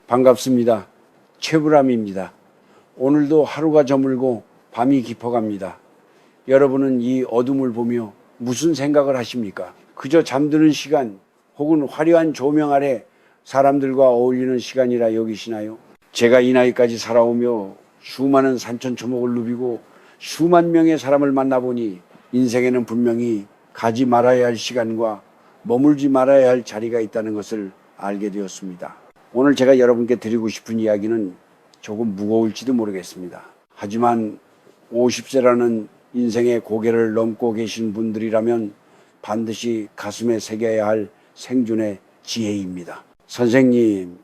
반갑습니다. 최불암입니다. 오늘도 하루가 저물고 밤이 깊어갑니다. 여러분은 이 어둠을 보며 무슨 생각을 하십니까? 그저 잠드는 시간 혹은 화려한 조명 아래 사람들과 어울리는 시간이라 여기시나요? 제가 이 나이까지 살아오며 수많은 산천초목을 누비고 수만 명의 사람을 만나보니 인생에는 분명히 가지 말아야 할 시간과 머물지 말아야 할 자리가 있다는 것을 알게 되었습니다. 오늘 제가 여러분께 드리고 싶은 이야기는 조금 무거울지도 모르겠습니다. 하지만 50세라는 인생의 고개를 넘고 계신 분들이라면 반드시 가슴에 새겨야 할 생존의 지혜입니다. 선생님,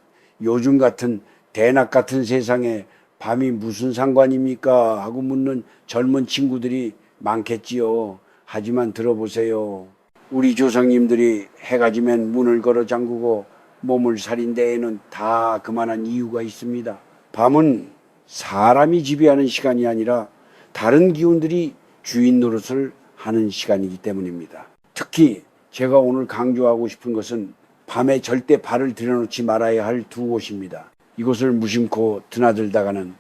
요즘 같은 대낮 같은 세상에 밤이 무슨 상관입니까? 하고 묻는 젊은 친구들이 많겠지요. 하지만 들어보세요. 우리 조상님들이 해가 지면 문을 걸어 잠그고 몸을 사린 데에는 다 그만한 이유가 있습니다. 밤은 사람이 지배하는 시간이 아니라 다른 기운들이 주인 노릇을 하는 시간이기 때문입니다. 특히 제가 오늘 강조하고 싶은 것은 밤에 절대 발을 들여놓지 말아야 할 두 곳입니다. 이곳을 무심코 드나들다가는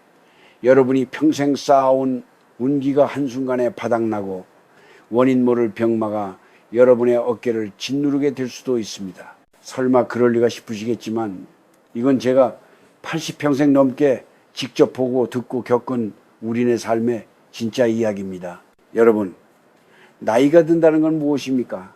여러분이 평생 쌓아온 운기가 한순간에 바닥나고 원인 모를 병마가 여러분의 어깨를 짓누르게 될 수도 있습니다. 설마 그럴 리가 싶으시겠지만 이건 제가 80평생 넘게 직접 보고 듣고 겪은 우리네 삶의 진짜 이야기입니다. 여러분, 나이가 든다는 건 무엇입니까?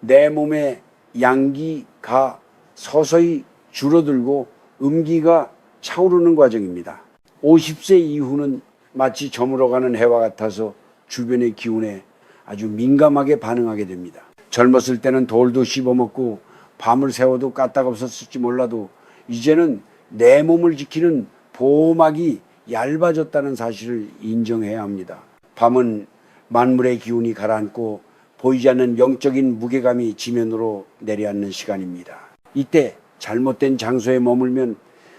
내 몸의 양기가 서서히 줄어들고 음기가 차오르는 과정입니다. 50세 이후는 마치 저물어가는 해와 같아서 주변의 기운에 아주 민감하게 반응하게 됩니다. 젊었을 때는 돌도 씹어먹고 밤을 새워도 까딱없었을지 몰라도 이제는 내 몸을 지키는 보호막이 얇아졌다는 사실을 인정해야 합니다. 밤은 만물의 기운이 가라앉고 보이지 않는 영적인 무게감이 지면으로 내려앉는 시간입니다. 이때 잘못된 장소에 머물면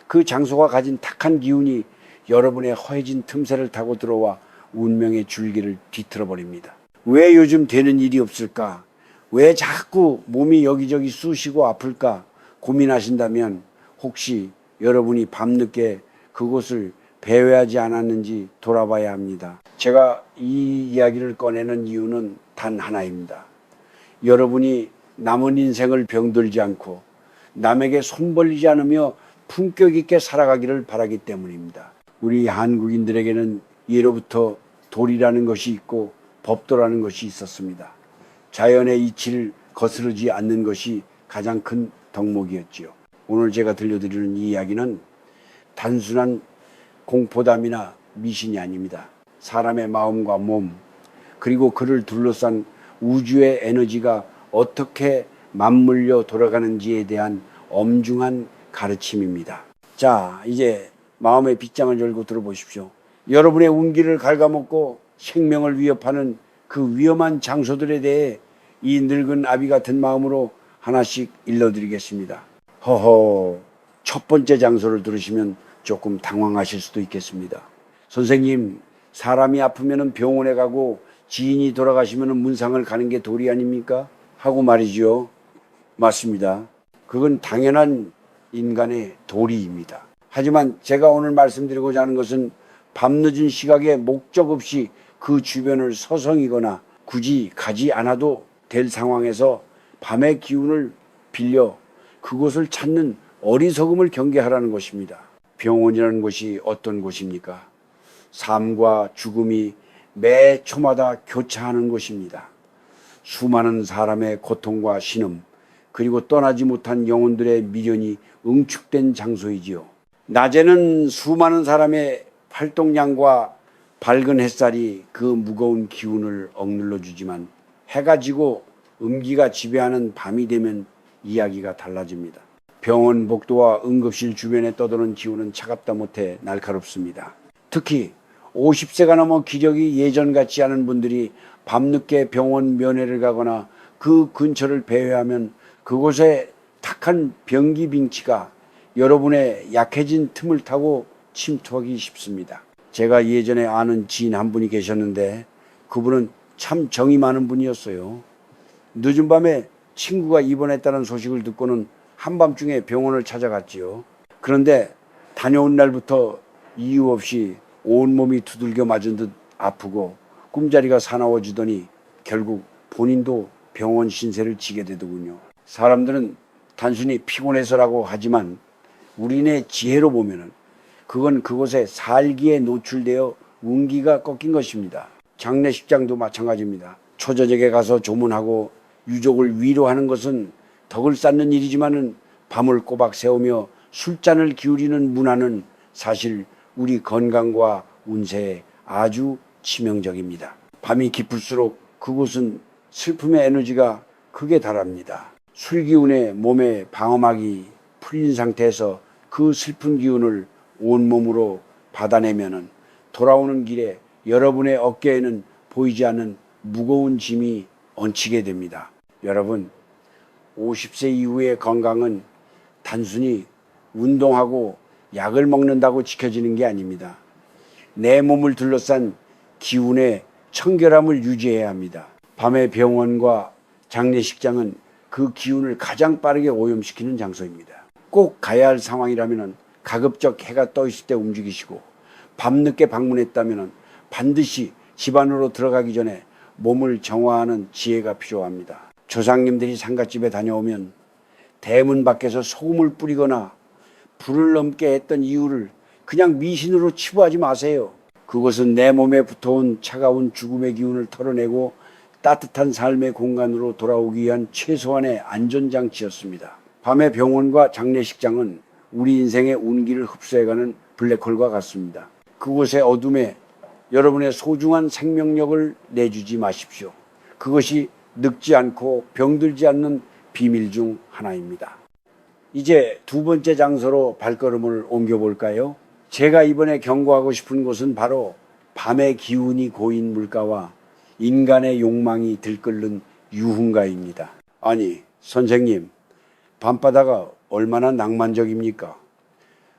그 장소가 가진 탁한 기운이 여러분의 허해진 틈새를 타고 들어와 운명의 줄기를 뒤틀어 버립니다. 왜 요즘 되는 일이 없을까? 왜 자꾸 몸이 여기저기 쑤시고 아플까 고민하신다면 혹시 여러분이 밤늦게 그곳을 배회하지 않았는지 돌아봐야 합니다. 제가 이 이야기를 꺼내는 이유는 단 하나입니다. 여러분이 남은 인생을 병들지 않고 남에게 손 벌리지 않으며 품격 있게 살아가기를 바라기 때문입니다. 우리 한국인들에게는 예로부터 도리라는 것이 있고 법도라는 것이 있었습니다. 자연의 이치를 거스르지 않는 것이 가장 큰 덕목이었지요. 오늘 제가 들려드리는 이 이야기는 단순한 공포담이나 미신이 아닙니다. 사람의 마음과 몸, 그리고 그를 둘러싼 우주의 에너지가 어떻게 맞물려 돌아가는지에 대한 엄중한 가르침입니다. 자, 이제 마음의 빗장을 열고 들어보십시오. 여러분의 운기를 갉아먹고 생명을 위협하는 그 위험한 장소들에 대해 이 늙은 아비 같은 마음으로 하나씩 일러드리겠습니다. 허허, 첫 번째 장소를 들으시면 조금 당황하실 수도 있겠습니다. 선생님, 사람이 아프면 병원에 가고 지인이 돌아가시면 문상을 가는 게 도리 아닙니까? 하고 말이죠. 맞습니다. 그건 당연한 인간의 도리입니다. 하지만 제가 오늘 말씀드리고자 하는 것은 밤늦은 시각에 목적 없이 그 주변을 서성이거나 굳이 가지 않아도 될 상황에서 밤의 기운을 빌려 그곳을 찾는 어리석음을 경계하라는 것입니다. 병원이라는 곳이 어떤 곳입니까? 삶과 죽음이 매 초마다 교차하는 곳입니다. 수많은 사람의 고통과 신음, 그리고 떠나지 못한 영혼들의 미련이 응축된 장소이지요. 낮에는 수많은 사람의 활동량과 밝은 햇살이 그 무거운 기운을 억눌러 주지만 해가 지고 음기가 지배하는 밤이 되면 이야기가 달라집니다. 병원 복도와 응급실 주변에 떠도는 기운은 차갑다 못해 날카롭습니다. 특히 50세가 넘어 기력이 예전 같지 않은 분들이 밤늦게 병원 면회를 가거나 그 근처를 배회하면 그곳에 탁한 병기 빙치가 여러분의 약해진 틈을 타고 침투하기 쉽습니다. 제가 예전에 아는 지인 한 분이 계셨는데 그분은 참 정이 많은 분이었어요. 늦은 밤에 친구가 입원했다는 소식을 듣고는 한밤중에 병원을 찾아갔지요. 그런데 다녀온 날부터 이유 없이 온몸이 두들겨 맞은 듯 아프고 꿈자리가 사나워지더니 결국 본인도 병원 신세를 지게 되더군요. 사람들은 단순히 피곤해서라고 하지만 우리네 지혜로 보면은 그건 그곳에 살기에 노출되어 운기가 꺾인 것입니다. 장례식장도 마찬가지입니다. 초저녁에 가서 조문하고 유족을 위로하는 것은 덕을 쌓는 일이지만은 밤을 꼬박 새우며 술잔을 기울이는 문화는 사실 우리 건강과 운세에 아주 치명적입니다. 밤이 깊을수록 그곳은 슬픔의 에너지가 극에 달합니다. 술 기운에 몸에 방어막이 풀린 상태에서 그 슬픈 기운을 온몸으로 받아내면은 돌아오는 길에 여러분의 어깨에는 보이지 않는 무거운 짐이 얹히게 됩니다. 여러분, 50세 이후의 건강은 단순히 운동하고 약을 먹는다고 지켜지는 게 아닙니다. 내 몸을 둘러싼 기운의 청결함을 유지해야 합니다. 밤의 병원과 장례식장은 그 기운을 가장 빠르게 오염시키는 장소입니다. 꼭 가야 할 상황이라면 가급적 해가 떠 있을 때 움직이시고, 밤늦게 방문했다면 반드시 집 안으로 들어가기 전에 몸을 정화하는 지혜가 필요합니다. 조상님들이 상갓집에 다녀오면 대문 밖에서 소금을 뿌리거나 불을 넘게 했던 이유를 그냥 미신으로 치부하지 마세요. 그것은 내 몸에 붙어온 차가운 죽음의 기운을 털어내고 따뜻한 삶의 공간으로 돌아오기 위한 최소한의 안전장치였습니다. 밤의 병원과 장례식장은 우리 인생의 운기를 흡수해가는 블랙홀과 같습니다. 그곳의 어둠에 여러분의 소중한 생명력을 내주지 마십시오. 그것이 늙지 않고 병들지 않는 비밀 중 하나입니다. 이제 두 번째 장소로 발걸음을 옮겨볼까요? 제가 이번에 경고하고 싶은 곳은 바로 밤의 기운이 고인 물가와 인간의 욕망이 들끓는 유흥가입니다. 아니, 선생님, 밤바다가 얼마나 낭만적입니까?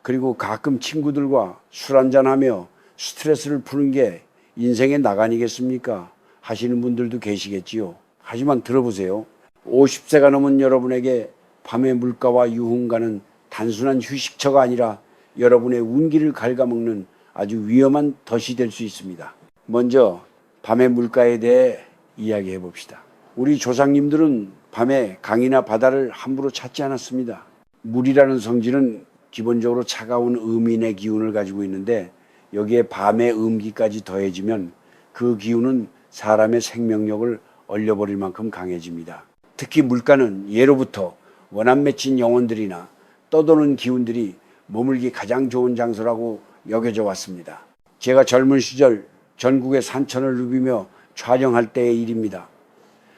그리고 가끔 친구들과 술 한잔하며 스트레스를 푸는 게 인생의 나간이겠습니까? 하시는 분들도 계시겠지요. 하지만 들어보세요. 50세가 넘은 여러분에게 밤의 물가와 유흥가는 단순한 휴식처가 아니라 여러분의 운기를 갉아먹는 아주 위험한 덫이 될 수 있습니다. 먼저 밤의 물가에 대해 이야기해 봅시다. 우리 조상님들은 밤에 강이나 바다를 함부로 찾지 않았습니다. 물이라는 성질은 기본적으로 차가운 음인의 기운을 가지고 있는데 여기에 밤의 음기까지 더해지면 그 기운은 사람의 생명력을 얼려버릴 만큼 강해집니다. 특히 물가는 예로부터 원한 맺힌 영혼들이나 떠도는 기운들이 머물기 가장 좋은 장소라고 여겨져 왔습니다. 제가 젊은 시절 전국의 산천을 누비며 촬영할 때의 일입니다.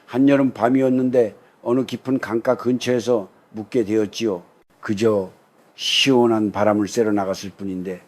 한여름 밤이었는데 어느 깊은 강가 근처에서 묵게 되었지요. 그저 시원한 바람을 쐬러 나갔을 뿐인데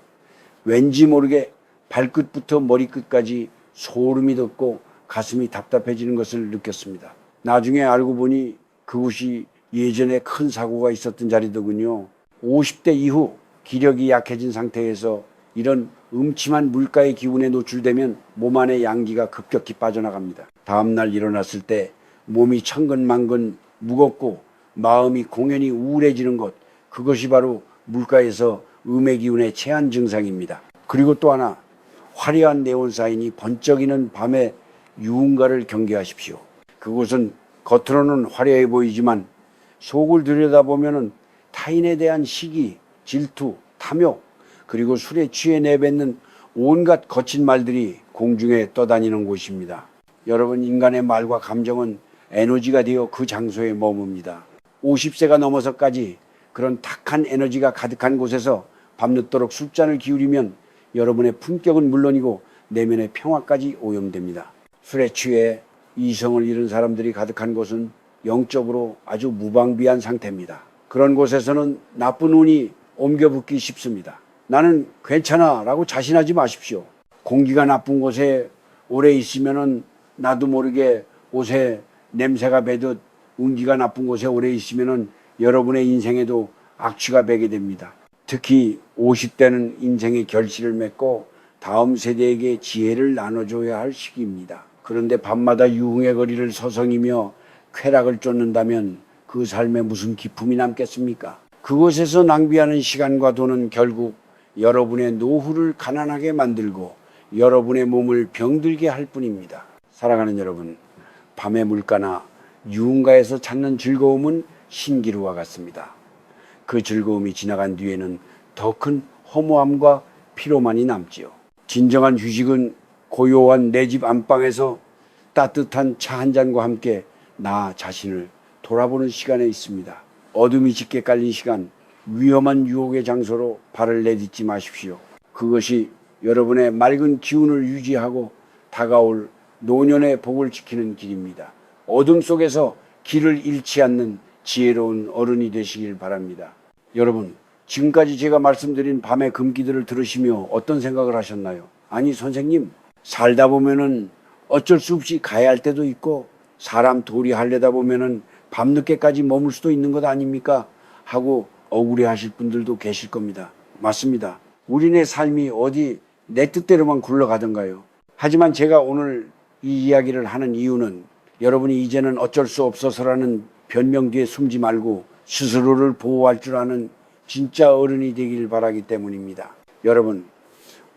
왠지 모르게 발끝부터 머리끝까지 소름이 돋고 가슴이 답답해지는 것을 느꼈습니다. 나중에 알고 보니 그곳이 예전에 큰 사고가 있었던 자리더군요. 50대 이후 기력이 약해진 상태에서 이런 음침한 물가의 기운에 노출되면 몸 안의 양기가 급격히 빠져나갑니다. 다음날 일어났을 때 몸이 천근만근 무겁고 마음이 공연히 우울해지는 것, 그것이 바로 물가에서 음의 기운의 체한 증상입니다. 그리고 또 하나, 화려한 네온사인이 번쩍이는 밤의 유흥가를 경계하십시오. 그곳은 겉으로는 화려해 보이지만 속을 들여다보면 타인에 대한 시기, 질투, 탐욕, 그리고 술에 취해 내뱉는 온갖 거친 말들이 공중에 떠다니는 곳입니다. 여러분, 인간의 말과 감정은 에너지가 되어 그 장소에 머뭅니다. 50세가 넘어서까지 그런 탁한 에너지가 가득한 곳에서 밤늦도록 술잔을 기울이면 여러분의 품격은 물론이고 내면의 평화까지 오염됩니다. 술에 취해 이성을 잃은 사람들이 가득한 곳은 영적으로 아주 무방비한 상태입니다. 그런 곳에서는 나쁜 운이 옮겨붙기 쉽습니다. 나는 괜찮아 라고 자신하지 마십시오. 공기가 나쁜 곳에 오래 있으면 나도 모르게 옷에 냄새가 배듯 운기가 나쁜 곳에 오래 있으면 여러분의 인생에도 악취가 배게 됩니다. 특히 50대는 인생의 결실을 맺고 다음 세대에게 지혜를 나눠줘야 할 시기입니다. 그런데 밤마다 유흥의 거리를 서성이며 쾌락을 쫓는다면 그 삶에 무슨 기품이 남겠습니까? 그곳에서 낭비하는 시간과 돈은 결국 여러분의 노후를 가난하게 만들고 여러분의 몸을 병들게 할 뿐입니다. 사랑하는 여러분, 밤의 물가나 유흥가에서 찾는 즐거움은 신기루와 같습니다. 그 즐거움이 지나간 뒤에는 더 큰 허무함과 피로만이 남지요. 진정한 휴식은 고요한 내 집 안방에서 따뜻한 차 한 잔과 함께 나 자신을 돌아보는 시간에 있습니다. 어둠이 짙게 깔린 시간, 위험한 유혹의 장소로 발을 내딛지 마십시오. 그것이 여러분의 맑은 기운을 유지하고 다가올 노년의 복을 지키는 길입니다. 어둠 속에서 길을 잃지 않는 지혜로운 어른이 되시길 바랍니다. 여러분, 지금까지 제가 말씀드린 밤의 금기들을 들으시며 어떤 생각을 하셨나요? 아니, 선생님, 살다 보면은 어쩔 수 없이 가야 할 때도 있고 사람 도리 하려다 보면은 밤늦게까지 머물 수도 있는 것 아닙니까? 하고 억울해하실 분들도 계실 겁니다. 맞습니다. 우리네 삶이 어디 내 뜻대로만 굴러가던가요? 하지만 제가 오늘 이 이야기를 하는 이유는 여러분이 이제는 어쩔 수 없어서라는 변명 뒤에 숨지 말고 스스로를 보호할 줄 아는 진짜 어른이 되길 바라기 때문입니다. 여러분,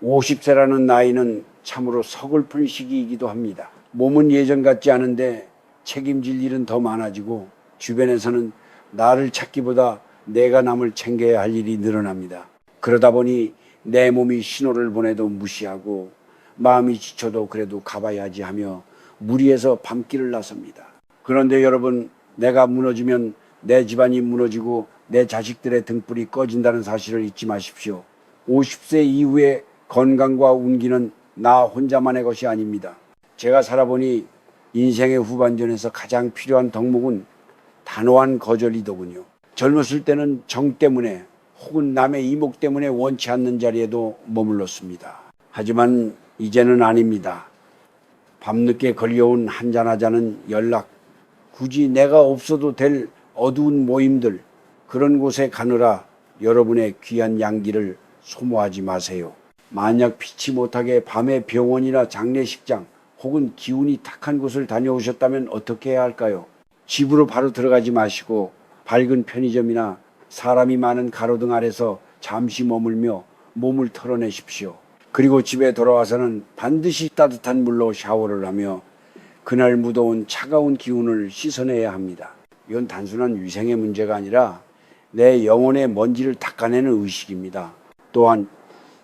50세라는 나이는 참으로 서글픈 시기이기도 합니다. 몸은 예전 같지 않은데 책임질 일은 더 많아지고 주변에서는 나를 찾기보다 내가 남을 챙겨야 할 일이 늘어납니다. 그러다 보니 내 몸이 신호를 보내도 무시하고 마음이 지쳐도 그래도 가봐야지 하며 무리해서 밤길을 나섭니다. 그런데 여러분, 내가 무너지면 내 집안이 무너지고 내 자식들의 등불이 꺼진다는 사실을 잊지 마십시오. 50세 이후의 건강과 운기는 나 혼자만의 것이 아닙니다. 제가 살아보니 인생의 후반전에서 가장 필요한 덕목은 단호한 거절이더군요. 젊었을 때는 정 때문에 혹은 남의 이목 때문에 원치 않는 자리에도 머물렀습니다. 하지만 이제는 아닙니다. 밤늦게 걸려온 한잔하자는 연락, 굳이 내가 없어도 될 어두운 모임들, 그런 곳에 가느라 여러분의 귀한 양기를 소모하지 마세요. 만약 피치 못하게 밤에 병원이나 장례식장 혹은 기운이 탁한 곳을 다녀오셨다면 어떻게 해야 할까요? 집으로 바로 들어가지 마시고 밝은 편의점이나 사람이 많은 가로등 아래서 잠시 머물며 몸을 털어내십시오. 그리고 집에 돌아와서는 반드시 따뜻한 물로 샤워를 하며 그날 묻어온 차가운 기운을 씻어내야 합니다. 이건 단순한 위생의 문제가 아니라 내 영혼의 먼지를 닦아내는 의식입니다. 또한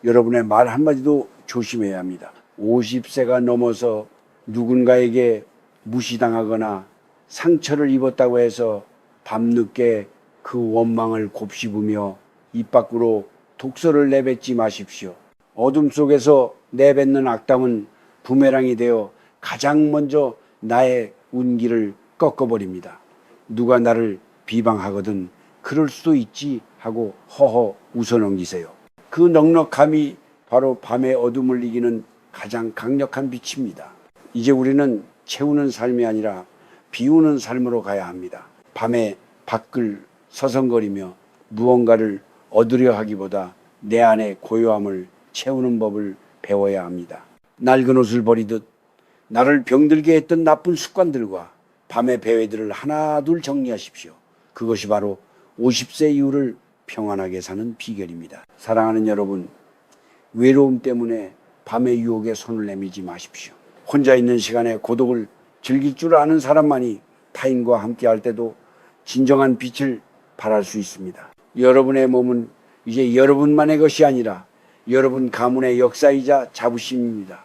여러분의 말 한마디도 조심해야 합니다. 50세가 넘어서 누군가에게 무시당하거나 상처를 입었다고 해서 밤늦게 그 원망을 곱씹으며 입 밖으로 독소를 내뱉지 마십시오. 어둠 속에서 내뱉는 악담은 부메랑이 되어 가장 먼저 나의 운기를 꺾어버립니다. 누가 나를 비방하거든 그럴 수도 있지 하고 허허 웃어넘기세요. 그 넉넉함이 바로 밤의 어둠을 이기는 가장 강력한 빛입니다. 이제 우리는 채우는 삶이 아니라 비우는 삶으로 가야 합니다. 밤에 밖을 서성거리며 무언가를 얻으려 하기보다 내 안의 고요함을 채우는 법을 배워야 합니다. 낡은 옷을 버리듯 나를 병들게 했던 나쁜 습관들과 밤의 배회들을 하나둘 정리하십시오. 그것이 바로 50세 이후를 평안하게 사는 비결입니다. 사랑하는 여러분, 외로움 때문에 밤의 유혹에 손을 내밀지 마십시오. 혼자 있는 시간에 고독을 즐길 줄 아는 사람만이 타인과 함께 할 때도 진정한 빛을 발할 수 있습니다. 여러분의 몸은 이제 여러분만의 것이 아니라 여러분 가문의 역사이자 자부심입니다.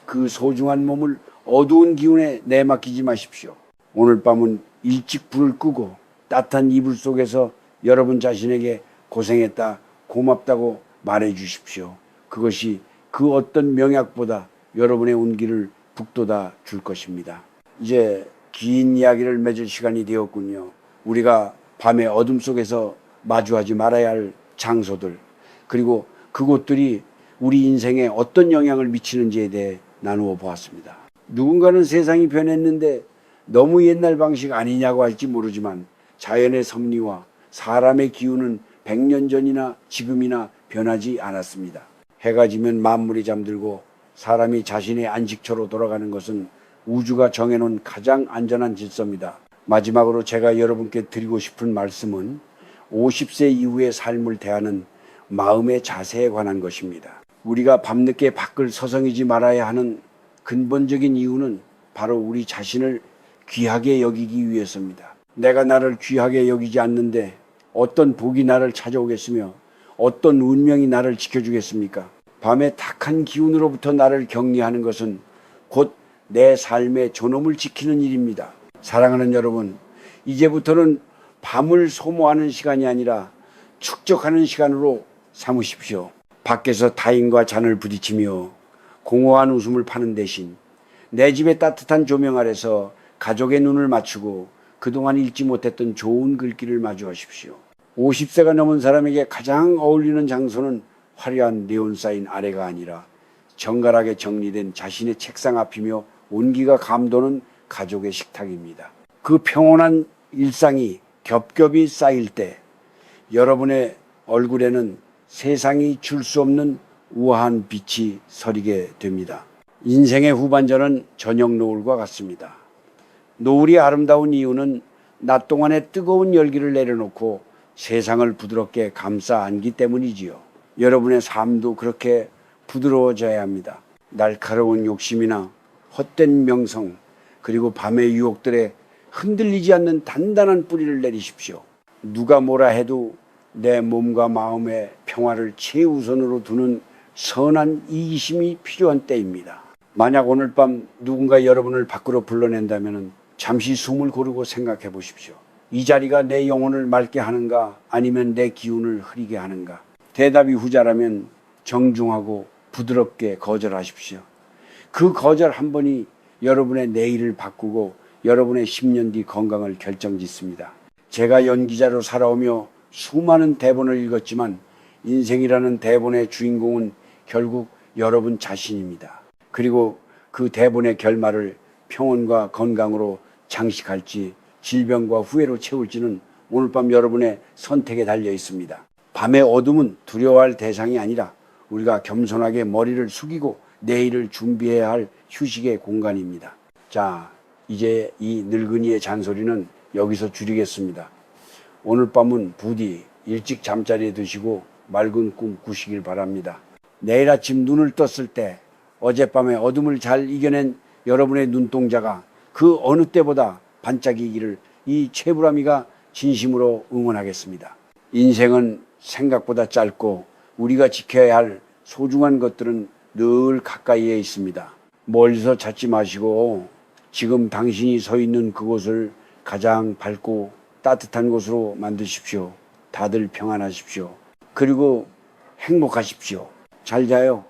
그 소중한 몸을 어두운 기운에 내맡기지 마십시오. 오늘 밤은 일찍 불을 끄고 따뜻한 이불 속에서 여러분 자신에게 고생했다, 고맙다고 말해 주십시오. 그것이 그 어떤 명약보다 여러분의 운기를 북돋아 줄 것입니다. 이제 긴 이야기를 맺을 시간이 되었군요. 우리가 밤의 어둠 속에서 마주하지 말아야 할 장소들, 그리고 그곳들이 우리 인생에 어떤 영향을 미치는지에 대해 나누어 보았습니다. 누군가는 세상이 변했는데 너무 옛날 방식 아니냐고 할지 모르지만 자연의 섭리와 사람의 기운은 100년 전이나 지금이나 변하지 않았습니다. 해가 지면 만물이 잠들고 사람이 자신의 안식처로 돌아가는 것은 우주가 정해놓은 가장 안전한 질서입니다. 마지막으로 제가 여러분께 드리고 싶은 말씀은 50세 이후의 삶을 대하는 마음의 자세에 관한 것입니다. 우리가 밤늦게 밖을 서성이지 말아야 하는 근본적인 이유는 바로 우리 자신을 귀하게 여기기 위해서입니다. 내가 나를 귀하게 여기지 않는데 어떤 복이 나를 찾아오겠으며 어떤 운명이 나를 지켜주겠습니까? 밤의 탁한 기운으로부터 나를 격리하는 것은 곧 내 삶의 존엄을 지키는 일입니다. 사랑하는 여러분, 이제부터는 밤을 소모하는 시간이 아니라 축적하는 시간으로 삼으십시오. 밖에서 타인과 잔을 부딪히며 공허한 웃음을 파는 대신 내 집의 따뜻한 조명 아래서 가족의 눈을 맞추고 그동안 읽지 못했던 좋은 글귀를 마주하십시오. 50세가 넘은 사람에게 가장 어울리는 장소는 화려한 네온사인 아래가 아니라 정갈하게 정리된 자신의 책상 앞이며 온기가 감도는 가족의 식탁입니다. 그 평온한 일상이 겹겹이 쌓일 때 여러분의 얼굴에는 세상이 줄 수 없는 우아한 빛이 서리게 됩니다. 인생의 후반전은 저녁 노을과 같습니다. 노을이 아름다운 이유는 낮 동안의 뜨거운 열기를 내려놓고 세상을 부드럽게 감싸 안기 때문이지요. 여러분의 삶도 그렇게 부드러워져야 합니다. 날카로운 욕심이나 헛된 명성, 그리고 밤의 유혹들에 흔들리지 않는 단단한 뿌리를 내리십시오. 누가 뭐라 해도 내 몸과 마음의 평화를 최우선으로 두는 선한 이기심이 필요한 때입니다. 만약 오늘 밤 누군가 여러분을 밖으로 불러낸다면 잠시 숨을 고르고 생각해 보십시오. 이 자리가 내 영혼을 맑게 하는가 아니면 내 기운을 흐리게 하는가? 대답이 후자라면 정중하고 부드럽게 거절하십시오. 그 거절 한 번이 여러분의 내일을 바꾸고 여러분의 10년 뒤 건강을 결정짓습니다. 제가 연기자로 살아오며 수많은 대본을 읽었지만 인생이라는 대본의 주인공은 결국 여러분 자신입니다. 그리고 그 대본의 결말을 평온과 건강으로 장식할지 질병과 후회로 채울지는 오늘 밤 여러분의 선택에 달려 있습니다. 밤의 어둠은 두려워할 대상이 아니라 우리가 겸손하게 머리를 숙이고 내일을 준비해야 할 휴식의 공간입니다. 자, 이제 이 늙은이의 잔소리는 여기서 줄이겠습니다. 오늘 밤은 부디 일찍 잠자리에 드시고 맑은 꿈 꾸시길 바랍니다. 내일 아침 눈을 떴을 때 어젯밤의 어둠을 잘 이겨낸 여러분의 눈동자가 그 어느 때보다 반짝이기를 이 최불암이가 진심으로 응원하겠습니다. 인생은 생각보다 짧고 우리가 지켜야 할 소중한 것들은 늘 가까이에 있습니다. 멀리서 찾지 마시고 지금 당신이 서 있는 그곳을 가장 밝고 따뜻한 곳으로 만드십시오. 다들 평안하십시오. 그리고 행복하십시오. 잘 자요.